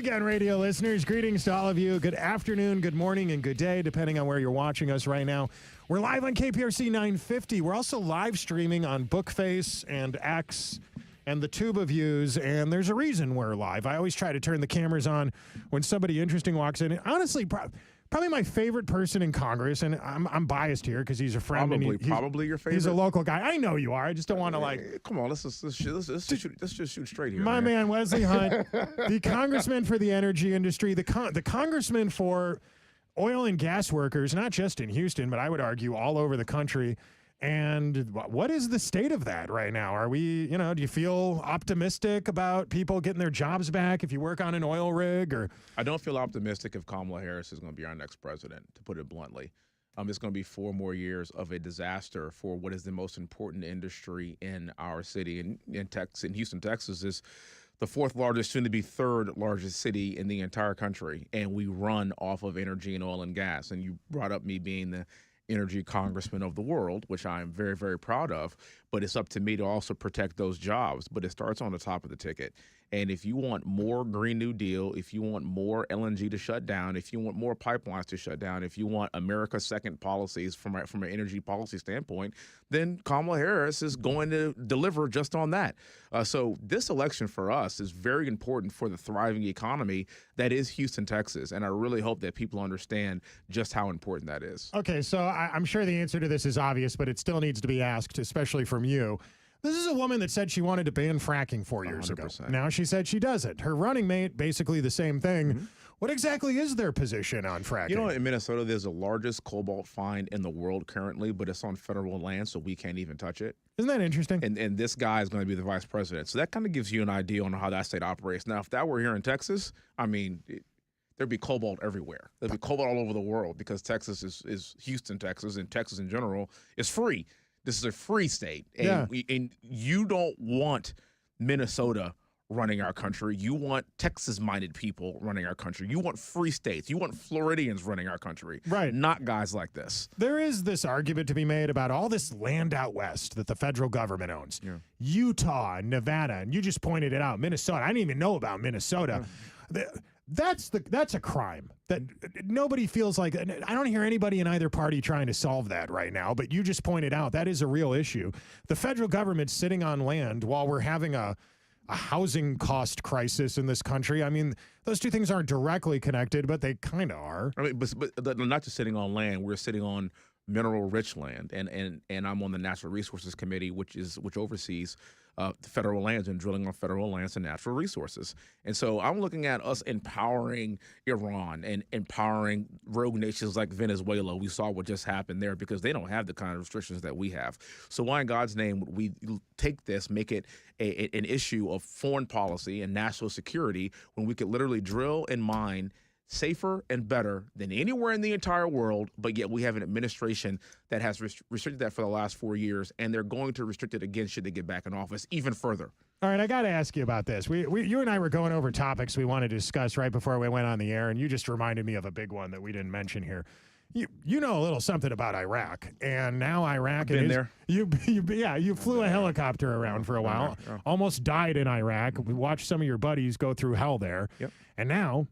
weekend, radio listeners. Greetings to all of you. Good afternoon, good morning, and good day, depending on where you're watching us right now. We're live on KPRC 950. We're also live streaming on Bookface and X and the Tuba Views, and there's a reason we're live. I always try to turn the cameras on when somebody interesting walks in. And honestly, probably my favorite person in Congress, and I'm biased here because he's a friend. Probably your favorite. He's a local guy. I know you are. I just don't want to Come on, let's just shoot straight here. My man Wesley Hunt, the congressman for the energy industry, the congressman for oil and gas workers, not just in Houston, but I would argue all over the country. And what is the state of that right now? Are we, do you feel optimistic about people getting their jobs back if you work on an oil rig? Or I don't feel optimistic if Kamala Harris is going to be our next president, to put it bluntly. It's going to be 4 more years of a disaster for what is the most important industry in our city. In Texas, in Houston, Texas is the 4th largest, soon to be 3rd largest city in the entire country. And we run off of energy and oil and gas. And you brought up me being the energy congressman of the world, which I am very, very proud of, but it's up to me to also protect those jobs. But it starts on the top of the ticket. And if you want more Green New Deal, if you want more LNG to shut down, if you want more pipelines to shut down, if you want America's second policies from an energy policy standpoint, then Kamala Harris is going to deliver just on that. So this election for us is very important for the thriving economy that is Houston, Texas. And I really hope that people understand just how important that is. Okay, so I'm sure the answer to this is obvious, but it still needs to be asked, especially from you. This is a woman that said she wanted to ban fracking 4 years 100%. ago. Now she said she doesn't. Her running mate, basically the same thing. Mm-hmm. What exactly is their position on fracking? You know, in Minnesota, there's the largest cobalt find in the world currently, but it's on federal land, so we can't even touch it. Isn't that interesting? And this guy is going to be the vice president. So that kind of gives you an idea on how that state operates. Now, if that were here in Texas, I mean, there'd be cobalt everywhere. There'd be cobalt all over the world because Texas is Houston, Texas, and Texas in general is free. This is a free state, and, and you don't want Minnesota running our country. You want Texas-minded people running our country. You want free states. You want Floridians running our country, right? Not guys like this. There is this argument to be made about all this land out west that the federal government owns. Yeah. Utah and Nevada, and you just pointed it out. Minnesota. I didn't even know about Minnesota. Yeah. That's a crime that nobody feels like. I don't hear anybody in either party trying to solve that right now, but you just pointed out that is a real issue. The federal government's sitting on land while we're having a housing cost crisis in this country. I mean, those two things aren't directly connected, but they kind of are. I mean, but not just sitting on land. We're sitting on mineral-rich land, and I'm on the Natural Resources Committee, which oversees the federal lands and drilling on federal lands and natural resources. And so I'm looking at us empowering Iran and empowering rogue nations like Venezuela. We saw what just happened there because they don't have the kind of restrictions that we have. So why in God's name would we take this, make it an issue of foreign policy and national security when we could literally drill and mine safer and better than anywhere in the entire world, but yet we have an administration that has restricted that for the last 4 years, and they're going to restrict it again should they get back in office even further. All right, I got to ask you about this. You and I were going over topics we wanted to discuss right before we went on the air, and you just reminded me of a big one that we didn't mention here. You know a little something about Iraq, and now Iraq. Been there. You flew a helicopter around for a while, almost died in Iraq. We watched some of your buddies go through hell there, and now.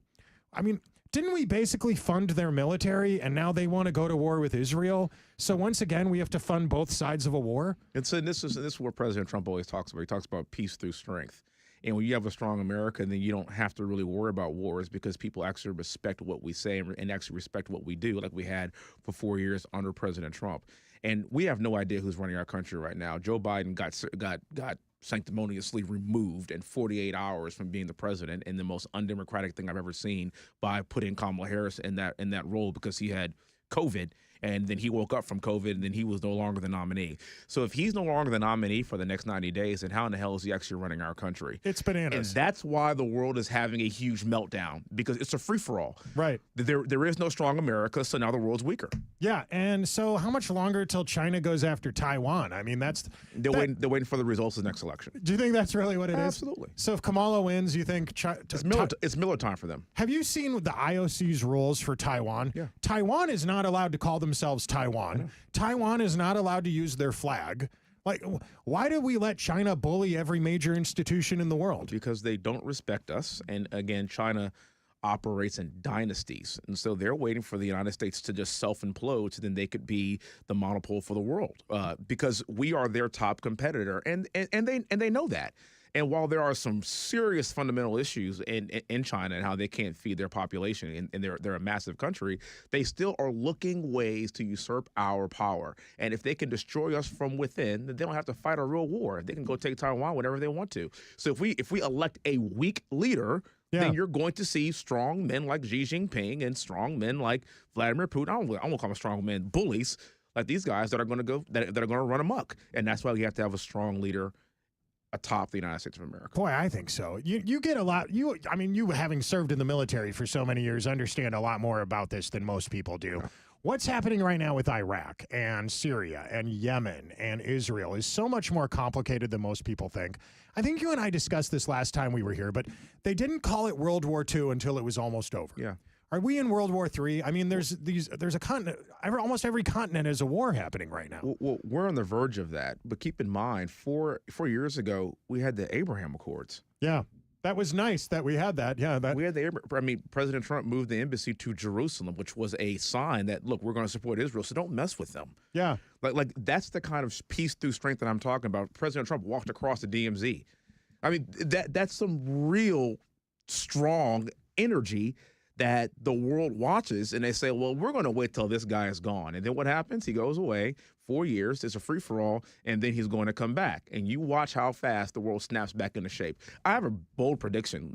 I mean, didn't we basically fund their military, and now they want to go to war with Israel? So once again, we have to fund both sides of a war? And so this is what President Trump always talks about. He talks about peace through strength. And when you have a strong America, then you don't have to really worry about wars because people actually respect what we say and actually respect what we do, like we had for 4 years under President Trump. And we have no idea who's running our country right now. Joe Biden got sanctimoniously removed in 48 hours from being the president, and the most undemocratic thing I've ever seen by putting Kamala Harris in that role because he had COVID. And then he woke up from COVID, and then he was no longer the nominee. So if he's no longer the nominee for the next 90 days, then how in the hell is he actually running our country? It's bananas. And that's why the world is having a huge meltdown, because it's a free-for-all. Right. There is no strong America, so now the world's weaker. Yeah, and so how much longer till China goes after Taiwan? I mean, They're waiting for the results of the next election. Do you think that's really what it is? Absolutely. So if Kamala wins, you think it's Miller time for them. Have you seen the IOC's rules for Taiwan? Yeah. Taiwan is not allowed to call themselves Taiwan. Taiwan is not allowed to use their flag. Like, why do we let China bully every major institution in the world? Because they don't respect us. And again, China operates in dynasties. And so they're waiting for the United States to just self-implode so then they could be the monopole for the world, because we are their top competitor. And they know that. And while there are some serious fundamental issues in China and how they can't feed their population, and they're a massive country, they still are looking ways to usurp our power. And if they can destroy us from within, then they don't have to fight a real war. They can go take Taiwan whenever they want to. So if we elect a weak leader, then you're going to see strong men like Xi Jinping and strong men like Vladimir Putin. I won't call them strong men, bullies like these guys that are going to go that are going to run amok. And that's why you have to have a strong leader atop the United States of America. Boy, I think so. You get a lot. You having served in the military for so many years, understand a lot more about this than most people do. Yeah. What's happening right now with Iraq and Syria and Yemen and Israel is so much more complicated than most people think. I think you and I discussed this last time we were here, but they didn't call it World War II until it was almost over. Yeah. Are we in World War III? I mean, there's a continent. Almost every continent has a war happening right now. Well, we're on the verge of that. But keep in mind, 4 years ago, we had the Abraham Accords. Yeah, that was nice that we had that. Yeah, we had President Trump moved the embassy to Jerusalem, which was a sign that, look, we're going to support Israel, so don't mess with them. Yeah, like that's the kind of peace through strength that I'm talking about. President Trump walked across the DMZ. I mean, that's some real strong energy that the world watches, and they say, well, we're going to wait till this guy is gone. And then what happens? He goes away 4 years. It's a free-for-all, and then he's going to come back. And you watch how fast the world snaps back into shape. I have a bold prediction.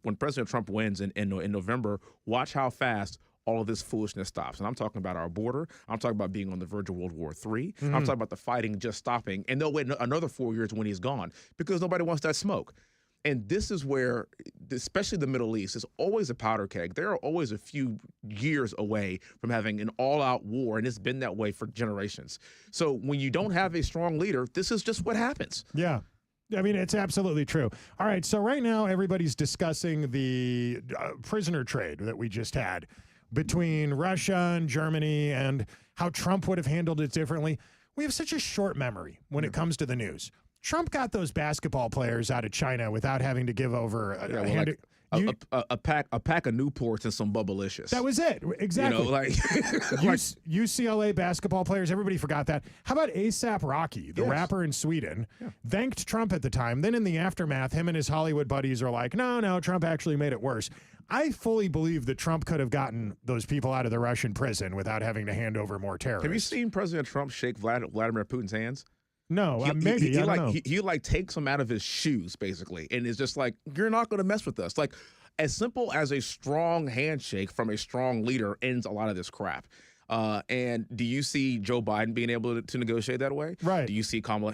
When President Trump wins in November, watch how fast all of this foolishness stops. And I'm talking about our border. I'm talking about being on the verge of World War III. I'm talking about the fighting just stopping. And they'll wait another 4 years when he's gone because nobody wants that smoke. And this is where, especially the Middle East, is always a powder keg. They're always a few years away from having an all-out war, and it's been that way for generations. So when you don't have a strong leader, this is just what happens. Yeah. I mean, it's absolutely true. All right, so right now everybody's discussing the prisoner trade that we just had between Russia and Germany and how Trump would have handled it differently. We have such a short memory when it comes to the news. Trump got those basketball players out of China without having to give over a pack of Newports and some Bubblicious. That was it. Exactly. UCLA basketball players, everybody forgot that. How about A$AP Rocky, the rapper in Sweden, thanked Trump at the time. Then in the aftermath, him and his Hollywood buddies are like, no, Trump actually made it worse. I fully believe that Trump could have gotten those people out of the Russian prison without having to hand over more terrorists. Have you seen President Trump shake Vladimir Putin's hands? No, maybe. He takes them out of his shoes, basically, and is just like, you're not going to mess with us. Like, as simple as a strong handshake from a strong leader ends a lot of this crap. And do you see Joe Biden being able to negotiate that way? Right. Do you see Kamala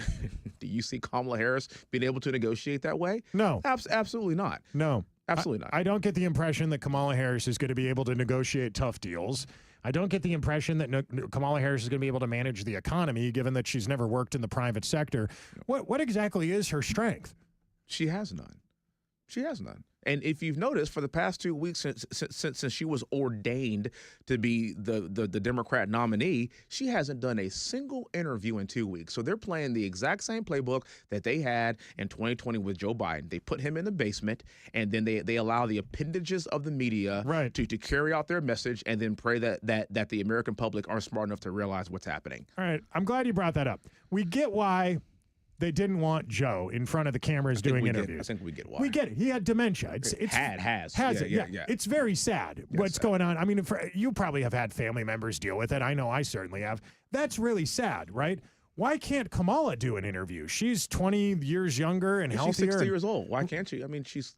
Harris being able to negotiate that way? No. Absolutely not. No. Absolutely not. I don't get the impression that Kamala Harris is going to be able to negotiate tough deals. I don't get the impression that Kamala Harris is going to be able to manage the economy, given that she's never worked in the private sector. What exactly is her strength? She has none. She has none. And if you've noticed, for the past 2 weeks since she was ordained to be the Democrat nominee, she hasn't done a single interview in 2 weeks. So they're playing the exact same playbook that they had in 2020 with Joe Biden. They put him in the basement, and then they allow the appendages of the media to carry out their message, and then pray that the American public aren't smart enough to realize what's happening. All right. I'm glad you brought that up. We get why they didn't want Joe in front of the cameras doing interviews. I think we get why. We get it. He had dementia. It's very sad what's going on. I mean, you probably have had family members deal with it. I know I certainly have. That's really sad, right? Why can't Kamala do an interview? She's 20 years younger and healthier. She's 60 years old. Why can't she? I mean, she's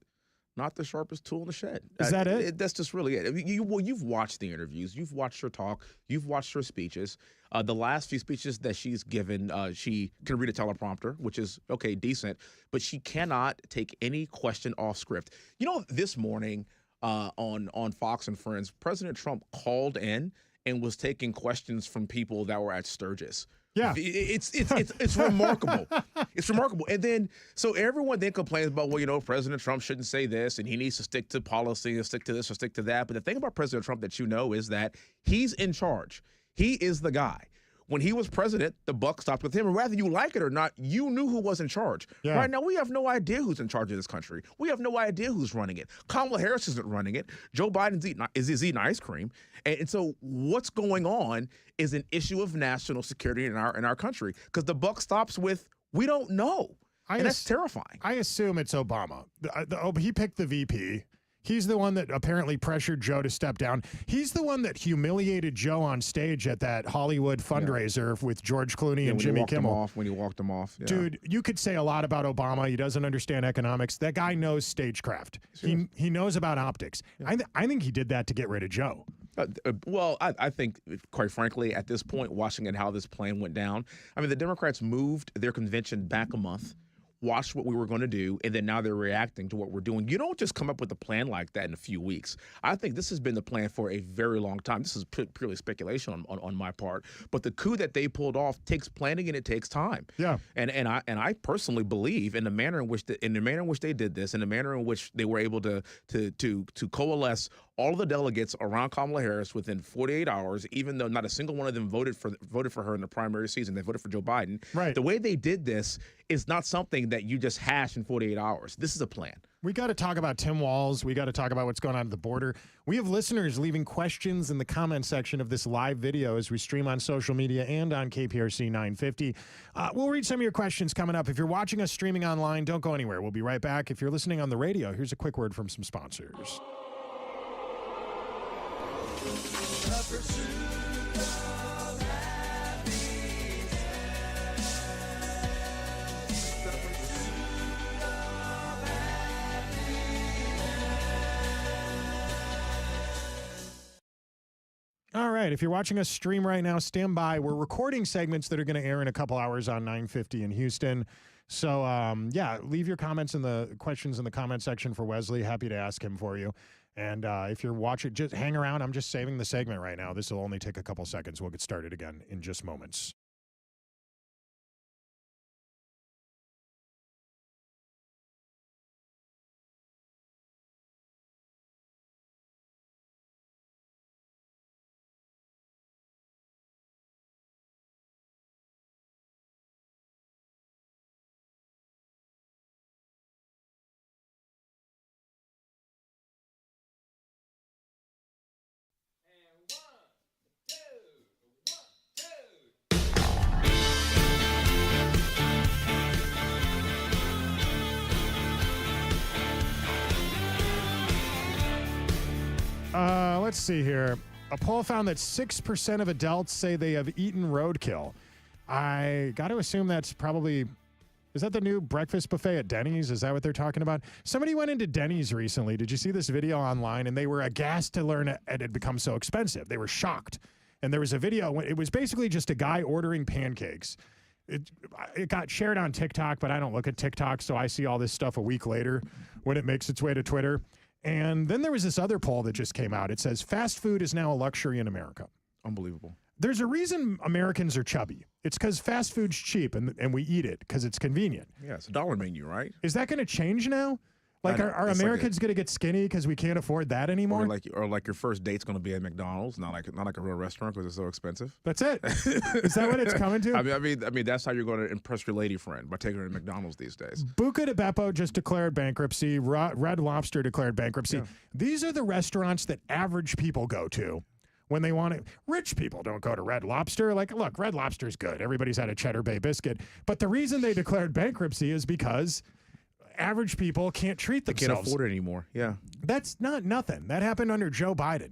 not the sharpest tool in the shed. Is that it? That's just really it. I mean, you've watched the interviews. You've watched her talk. You've watched her speeches. The last few speeches that she's given, she can read a teleprompter, which is, okay, decent, but she cannot take any question off script. You know, this morning on Fox and Friends, President Trump called in and was taking questions from people that were at Sturgis. Yeah, it's remarkable. It's remarkable. And then, so everyone then complains about, well, you know, President Trump shouldn't say this, and he needs to stick to policy and stick to this or stick to that. But the thing about President Trump that you know is that he's in charge. He is the guy. When he was president, the buck stopped with him. And whether you like it or not, you knew who was in charge. Yeah. Right now, we have no idea who's in charge of this country. We have no idea who's running it. Kamala Harris isn't running it. Joe Biden's eating ice cream. And so what's going on is an issue of national security in our country, because the buck stops with, we don't know. And that's terrifying. I assume it's Obama. He picked the VP. He's the one that apparently pressured Joe to step down. He's the one that humiliated Joe on stage at that Hollywood fundraiser with George Clooney and Jimmy Kimmel. When he walked him off. Yeah. Dude, you could say a lot about Obama. He doesn't understand economics. That guy knows stagecraft. He knows about optics. Yeah. I think he did that to get rid of Joe. Well, I think, quite frankly, at this point, watching how this plan went down, I mean, the Democrats moved their convention back a month, watched what we were going to do, and then now they're reacting to what we're doing. You don't just come up with a plan like that in a few weeks. I think this has been the plan for a very long time. This is purely speculation on my part. But the coup that they pulled off takes planning and it takes time. Yeah. And I personally believe in the manner in which they did this, in the manner in which they were able to coalesce all of the delegates around Kamala Harris within 48 hours, even though not a single one of them voted for her in the primary season. They voted for Joe Biden. Right. The way they did this is not something that you just hash in 48 hours. This is a plan. We got to talk about Tim Walz. We got to talk about what's going on at the border. We have listeners leaving questions in the comment section of this live video as we stream on social media and on KPRC 950. We'll read some of your questions coming up. If you're watching us streaming online, don't go anywhere. We'll be right back. If you're listening on the radio, here's a quick word from some sponsors. All right, if you're watching us stream right now, stand by. We're recording segments that are going to air in a couple hours on 950 in Houston. So, yeah, leave your comments in the questions in the comment section for Wesley. Happy to ask him for you. And if you're watching, just hang around. I'm just saving the segment right now. This will only take a couple seconds. We'll get started again in just moments. Let's see here. A poll found that 6% of adults say they have eaten roadkill. I got to assume that's probably... Is that the new breakfast buffet at Denny's? Is that what they're talking about? Somebody went into Denny's recently. Did you see this video online? And they were aghast to learn it had become so expensive. They were shocked. And there was a video. It was basically just a guy ordering pancakes. It got shared on TikTok, but I don't look at TikTok, so I see all this stuff a week later when it makes its way to Twitter. And then there was this other poll that just came out. It says fast food is now a luxury in America. Unbelievable. There's a reason Americans are chubby. It's because fast food's cheap and we eat it because it's convenient. Yeah, it's a dollar menu, right? Is that going to change now? Like, are Americans going to get skinny because we can't afford that anymore? Or like your first date's going to be at McDonald's, not like a real restaurant because it's so expensive. That's it. Is that what it's coming to? I mean, that's how you're going to impress your lady friend, by taking her to McDonald's these days. Buca de Beppo just declared bankruptcy. Red Lobster declared bankruptcy. Yeah. These are the restaurants that average people go to when they want it. Rich people don't go to Red Lobster. Like, look, Red Lobster's good. Everybody's had a Cheddar Bay biscuit. But the reason they declared bankruptcy is because average people can't treat themselves. They can't afford it anymore. Yeah. That's not nothing. That happened under Joe Biden.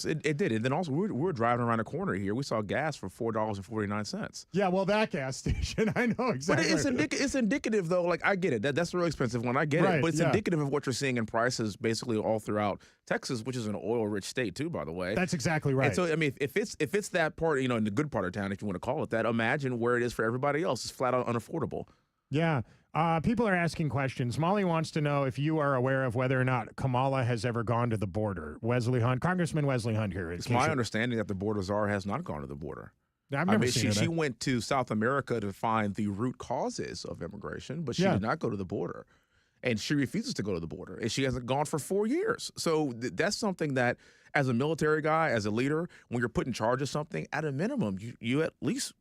It did. And then also, we were driving around the corner here. We saw gas for $4.49. Yeah, well, that gas station, I know exactly. But it's indicative, though. Like, I get it. That's a real expensive one. I get it. But it's indicative of what you're seeing in prices basically all throughout Texas, which is an oil-rich state, too, by the way. That's exactly right. And so, I mean, if it's that part, in the good part of town, if you want to call it that, imagine where it is for everybody else. It's flat out unaffordable. Yeah. People are asking questions. Molly wants to know if you are aware of whether or not Kamala has ever gone to the border. Wesley Hunt, Congressman Wesley Hunt here. It's my understanding that the border czar has not gone to the border. I've never seen she went to South America to find the root causes of immigration, but she did not go to the border. And she refuses to go to the border. And she hasn't gone for 4 years. So that's something that, as a military guy, as a leader, when you're put in charge of something, at a minimum, you at least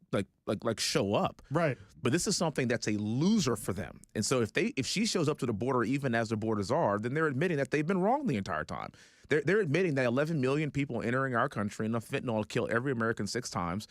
show up. Right. But this is something that's a loser for them. And so if she shows up to the border, even as the borders are, then they're admitting that they've been wrong the entire time. They're admitting that 11 million people entering our country, enough fentanyl to kill every American 6 times,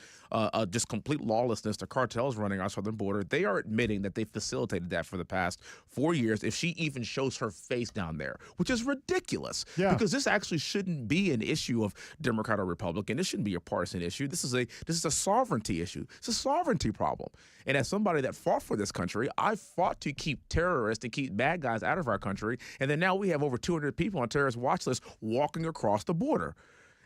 just complete lawlessness, the cartels running our southern border. They are admitting that they facilitated that for the past 4 years if she even shows her face down there, which is ridiculous. Yeah. Because this actually shouldn't be an issue of Democrat or Republican. This shouldn't be a partisan issue. This is a sovereignty issue. It's a sovereignty problem. And as somebody that fought for this country, I fought to keep terrorists and keep bad guys out of our country. And then now we have over 200 people on terrorist watch lists walking across the border.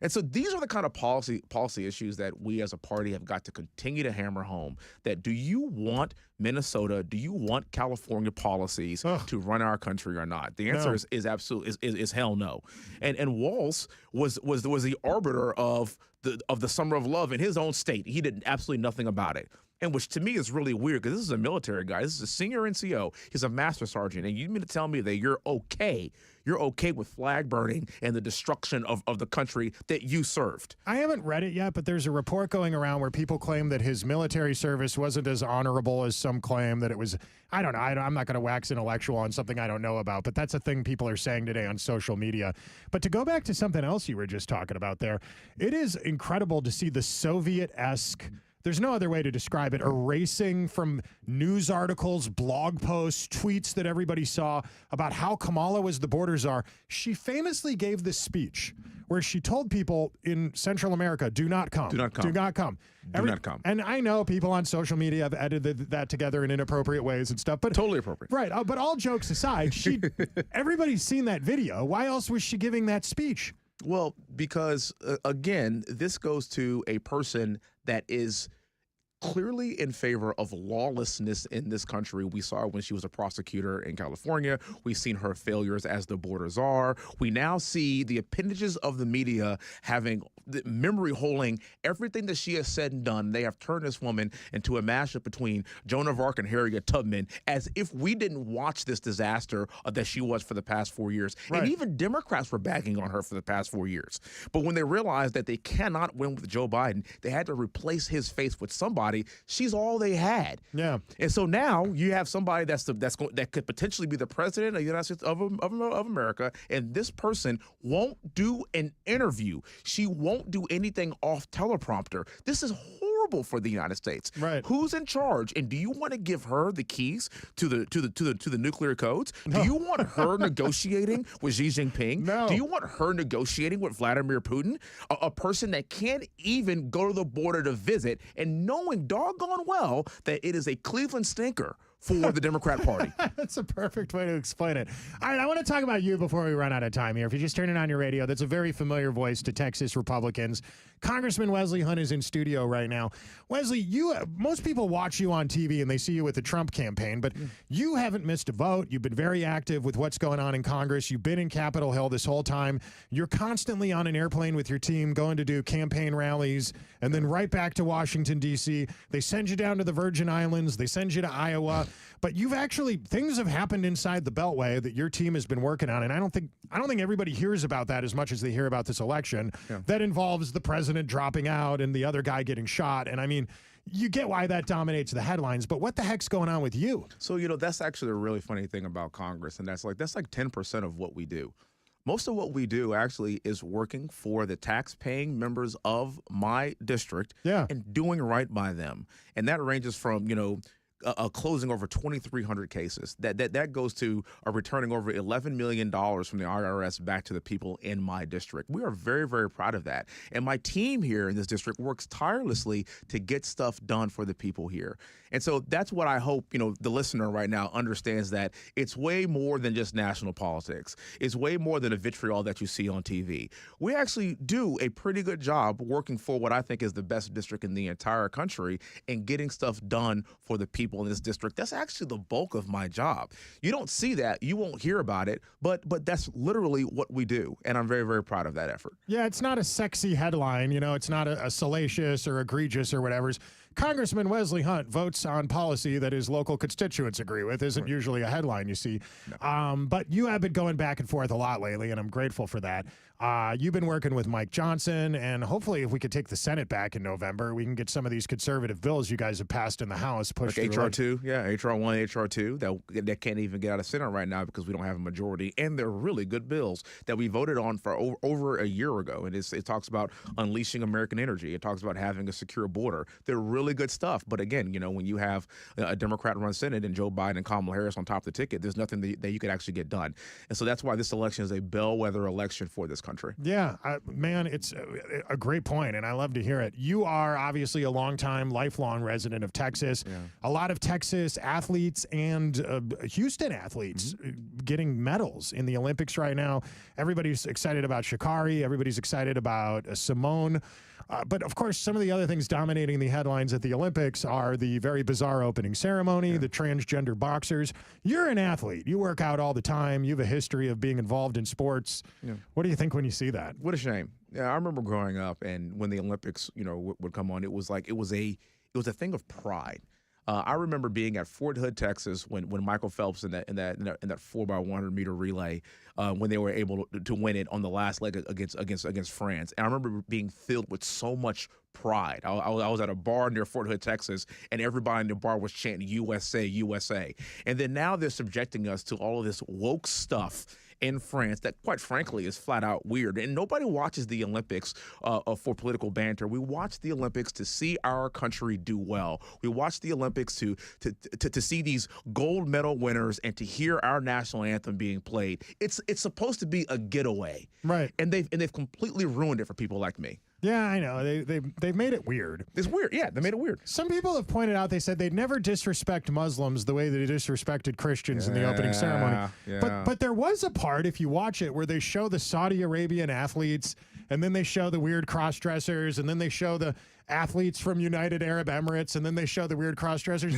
And so these are the kind of policy issues that we as a party have got to continue to hammer home. That do you want Minnesota, do you want California policies to run our country or not? The answer is absolutely is hell no. And Walz was the arbiter of the Summer of Love in his own state. He did absolutely nothing about it. And which to me is really weird because this is a military guy. This is a senior NCO. He's a master sergeant. And you mean to tell me that you're okay with flag burning and the destruction of the country that you served? I haven't read it yet, but there's a report going around where people claim that his military service wasn't as honorable as some claim, that it was, I don't know, I'm not going to wax intellectual on something I don't know about, but that's a thing people are saying today on social media. But to go back to something else you were just talking about there, it is incredible to see the Soviet-esque, there's no other way to describe it, erasing from news articles, blog posts, tweets that everybody saw about how Kamala was the borders czar. She famously gave this speech where she told people in Central America, do not come. Do not come. Do not come. Do not come. And I know people on social media have edited that together in inappropriate ways and stuff. But totally appropriate. Right. But all jokes aside, everybody's seen that video. Why else was she giving that speech? Well, because, again, this goes to a person that is clearly in favor of lawlessness in this country. We saw her when she was a prosecutor in California. We've seen her failures as the borders are. We now see the appendages of the media having the memory holding everything that she has said and done. They have turned this woman into a mashup between Joan of Arc and Harriet Tubman, as if we didn't watch this disaster that she was for the past 4 years. Right. And even Democrats were bagging on her for the past 4 years. But when they realized that they cannot win with Joe Biden, they had to replace his face with somebody. She's all they had. Yeah. And so now you have somebody that could potentially be the president of the United States of America, and this person won't do an interview. She won't do anything off teleprompter. This is horrible for the United States. Right. Who's in charge? And do you want to give her the keys to the nuclear codes? No. Do you want her negotiating with Xi Jinping? No. Do you want her negotiating with Vladimir Putin? A person that can't even go to the border to visit, and knowing doggone well that it is a Cleveland stinker for the Democrat Party. That's a perfect way to explain it. All right, I want to talk about you before we run out of time here. If you're just turning on your radio, that's a very familiar voice to Texas Republicans. Congressman Wesley Hunt is in studio right now. Wesley, most people watch you on TV and they see you with the Trump campaign, but you haven't missed a vote. You've been very active with what's going on in Congress. You've been in Capitol Hill this whole time. You're constantly on an airplane with your team going to do campaign rallies and then right back to Washington, D.C. They send you down to the Virgin Islands. They send you to Iowa. But things have happened inside the Beltway that your team has been working on, and I don't think everybody hears about that as much as they hear about this election. Yeah. That involves the president dropping out and the other guy getting shot. And I mean, you get why that dominates the headlines, but what the heck's going on with you? So, that's actually a really funny thing about Congress, and that's like 10% of what we do. Most of what we do actually is working for the tax-paying members of my district and doing right by them. And that ranges from, closing over 2,300 cases. That goes to returning over $11 million from the IRS back to the people in my district. We are very, very proud of that. And my team here in this district works tirelessly to get stuff done for the people here. And so that's what I hope, the listener right now understands, that it's way more than just national politics. It's way more than a vitriol that you see on TV. We actually do a pretty good job working for what I think is the best district in the entire country and getting stuff done for the people in this district. That's actually the bulk of my job. You don't see that. You won't hear about it, but that's literally what we do. And I'm very, very proud of that effort. Yeah, it's not a sexy headline. It's not a salacious or egregious or whatever. Congressman Wesley Hunt votes on policy that his local constituents agree with isn't usually a headline you see. But you have been going back and forth a lot lately, and I'm grateful for that. You've been working with Mike Johnson, and hopefully if we could take the Senate back in November, we can get some of these conservative bills you guys have passed in the House pushed like through. HR 2, HR 1, HR 2, that can't even get out of Senate right now because we don't have a majority, and they're really good bills that we voted on for over a year ago. And it talks about unleashing American energy. It talks about having a secure border. They're really good stuff. But again, when you have a Democrat-run Senate and Joe Biden and Kamala Harris on top of the ticket, there's nothing that you could actually get done. And so that's why this election is a bellwether election for this country. Yeah, man, it's a great point, and I love to hear it. You are obviously a longtime, lifelong resident of Texas. Yeah. A lot of Texas athletes and Houston athletes getting medals in the Olympics right now. Everybody's excited about Sha'Carri. Everybody's excited about Simone. But, of course, some of the other things dominating the headlines at the Olympics are the very bizarre opening ceremony, the transgender boxers. You're an athlete. You work out all the time. You have a history of being involved in sports. Yeah. What do you think when you see that? What a shame. Yeah, I remember growing up, and when the Olympics, would come on, it was a thing of pride. I remember being at Fort Hood, Texas, when Michael Phelps in that 4x100 meter relay, when they were able to win it on the last leg against France. And I remember being filled with so much pride. I was at a bar near Fort Hood, Texas, and everybody in the bar was chanting USA, USA. And then now they're subjecting us to all of this woke stuff in France that, quite frankly, is flat out weird. And nobody watches the Olympics for political banter. We watch the Olympics to see our country do well. We watch the Olympics to see these gold medal winners and to hear our national anthem being played. It's supposed to be a getaway, right? And they've completely ruined it for people like me. Yeah, I know. They've made it weird. It's weird. Yeah, they made it weird. Some people have pointed out, they said they'd never disrespect Muslims the way they disrespected Christians in the opening ceremony. Yeah. But there was a part, if you watch it, where they show the Saudi Arabian athletes, and then they show the weird cross-dressers, and then they show the athletes from United Arab Emirates, and then they show the weird cross-dressers.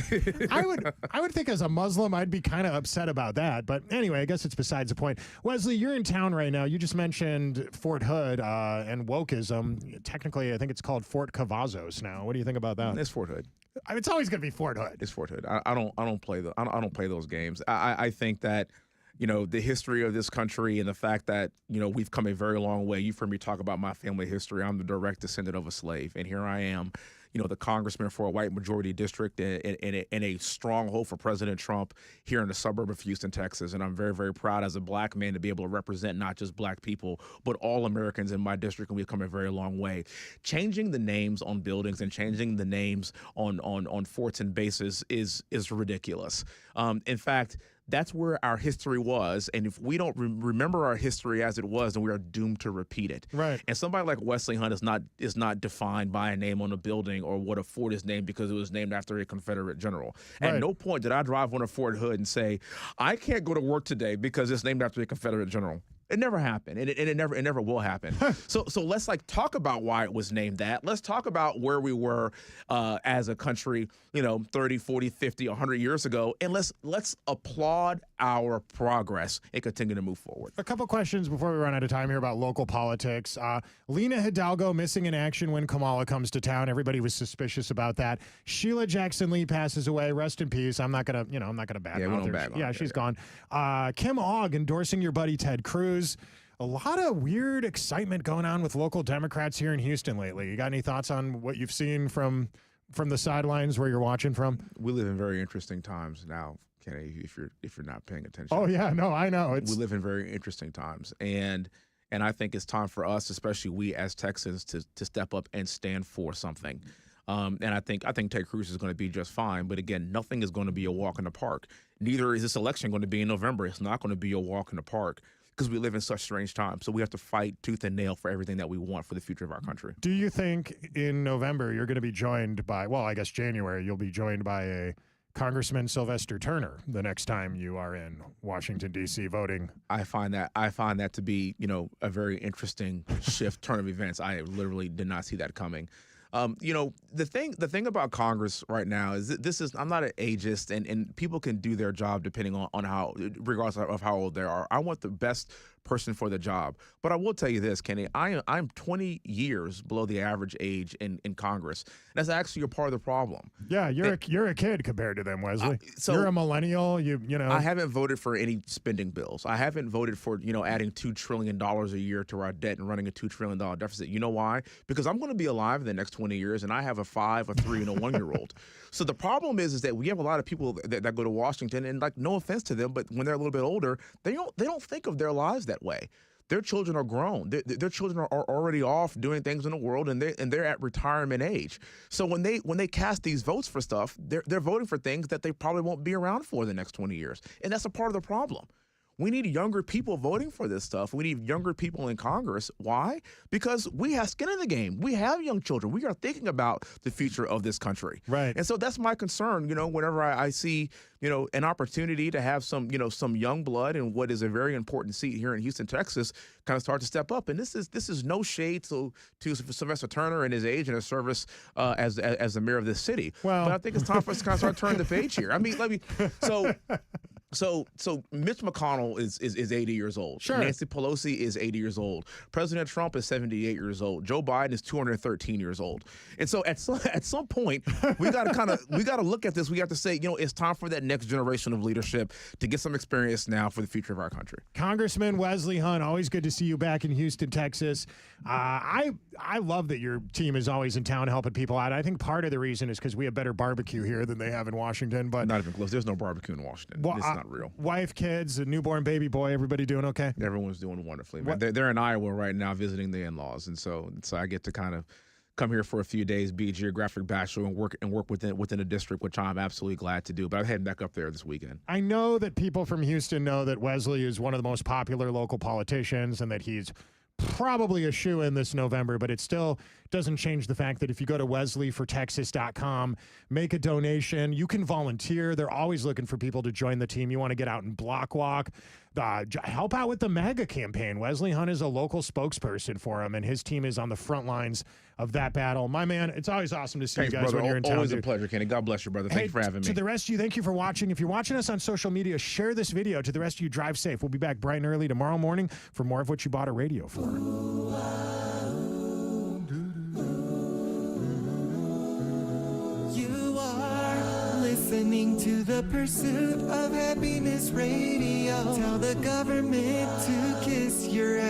I would think as a Muslim, I'd be kind of upset about that. But anyway, I guess it's besides the point. Wesley, you're in town right now. You just mentioned Fort Hood and wokeism. Technically, I think it's called Fort Cavazos now. What do you think about that? It's Fort Hood. It's always going to be Fort Hood. It's Fort Hood. I don't play those games. I think that the history of this country and the fact that, we've come a very long way. You've heard me talk about my family history. I'm the direct descendant of a slave. And here I am, the congressman for a white majority district and a stronghold for President Trump here in the suburb of Houston, Texas. And I'm very, very proud as a black man to be able to represent not just black people, but all Americans in my district. And we've come a very long way. Changing the names on buildings and changing the names on forts and bases is ridiculous. In fact, that's where our history was, and if we don't remember our history as it was, then we are doomed to repeat it. Right. And somebody like Wesley Hunt is not defined by a name on a building or what a fort is named because it was named after a Confederate general. Right. At no point did I drive on a Fort Hood and say, I can't go to work today because it's named after a Confederate general. It never happened, and it never will happen. So let's talk about why it was named that. Let's talk about where we were as a country, 30, 40, 50, 100 years ago, and let's applaud our progress and continue to move forward. A couple questions before we run out of time here about local politics. Lena Hidalgo missing in action when Kamala comes to town. Everybody was suspicious about that. Sheila Jackson Lee passes away. Rest in peace. I'm not gonna badmouth her. Yeah, she's gone. Kim Ogg endorsing your buddy Ted Cruz. A lot of weird excitement going on with local Democrats here in Houston lately. You got any thoughts on what you've seen from the sidelines where you're watching from? We live in very interesting times now, Kenny, if you're not paying attention. Oh yeah, no, I know. We live in very interesting times, and I think it's time for us, especially we as Texans, to step up and stand for something. And I think Ted Cruz is going to be just fine. But again, nothing is going to be a walk in the park. Neither is this election going to be in November. It's not going to be a walk in the park, because we live in such strange times. So we have to fight tooth and nail for everything that we want for the future of our country. Do you think in November you're going to be joined by, well, I guess January, you'll be joined by a Congressman Sylvester Turner the next time you are in Washington, D.C. voting? I find that to be, a very interesting turn of events. I literally did not see that coming. The thing about Congress right now is that I'm not an ageist, and people can do their job depending on how, regardless of how old they are. I want the best person for the job. But I will tell you this, Kenny, I'm 20 years below the average age in Congress. That's actually a part of the problem. Yeah, you're a kid compared to them, Wesley. So you're a millennial. You know. I haven't voted for any spending bills. I haven't voted for adding $2 trillion a year to our debt and running a $2 trillion deficit. You know why? Because I'm going to be alive in the next 20 years, and I have a 5, a 3, and a 1-year-old. So the problem is that we have a lot of people that go to Washington, and like, no offense to them, but when they're a little bit older, they don't think of their lives that way. Their children are grown. Their children are already off doing things in the world, and they're at retirement age. So when they cast these votes for stuff, they're voting for things that they probably won't be around for the next 20 years, and that's a part of the problem. We need younger people voting for this stuff. We need younger people in Congress. Why? Because we have skin in the game. We have young children. We are thinking about the future of this country. Right. And so that's my concern, whenever I see, an opportunity to have some young blood in what is a very important seat here in Houston, Texas, kind of start to step up. And this is no shade to Sylvester Turner and his age and his service as the mayor of this city. Well, but I think it's time for us to kind of start turning the page here. I mean, So Mitch McConnell is 80 years old. Sure. Nancy Pelosi is 80 years old. President Trump is 78 years old. Joe Biden is 213 years old. And so at some point, we got to look at this. We have to say, it's time for that next generation of leadership to get some experience now for the future of our country. Congressman Wesley Hunt, always good to see you back in Houston, Texas. I love that your team is always in town helping people out. I think part of the reason is because we have better barbecue here than they have in Washington. But not even close. There's no barbecue in Washington. Well, it's not real. Wife, kids, a newborn baby boy, everybody doing okay? Everyone's doing wonderfully. Man. They're in Iowa right now visiting the in-laws, and so I get to kind of come here for a few days, be a geographic bachelor, and work within a district, which I'm absolutely glad to do. But I'm heading back up there this weekend. I know that people from Houston know that Wesley is one of the most popular local politicians and that he's probably a shoo-in this November, but it still doesn't change the fact that if you go to wesleyfortexas.com, make a donation, you can volunteer. They're always looking for people to join the team. You want to get out and block walk, help out with the MAGA campaign. Wesley Hunt is a local spokesperson for him, and his team is on the front lines of that battle. My man, it's always awesome to see you guys, brother. when you're in town. Always a pleasure, Kenny. God bless you, brother. Thank you for having me. To the rest of you, thank you for watching. If you're watching us on social media, share this video. To the rest of you, drive safe. We'll be back bright and early tomorrow morning for more of what you bought a radio for. You are listening to the Pursuit of Happiness Radio. Tell the government to kiss your ass.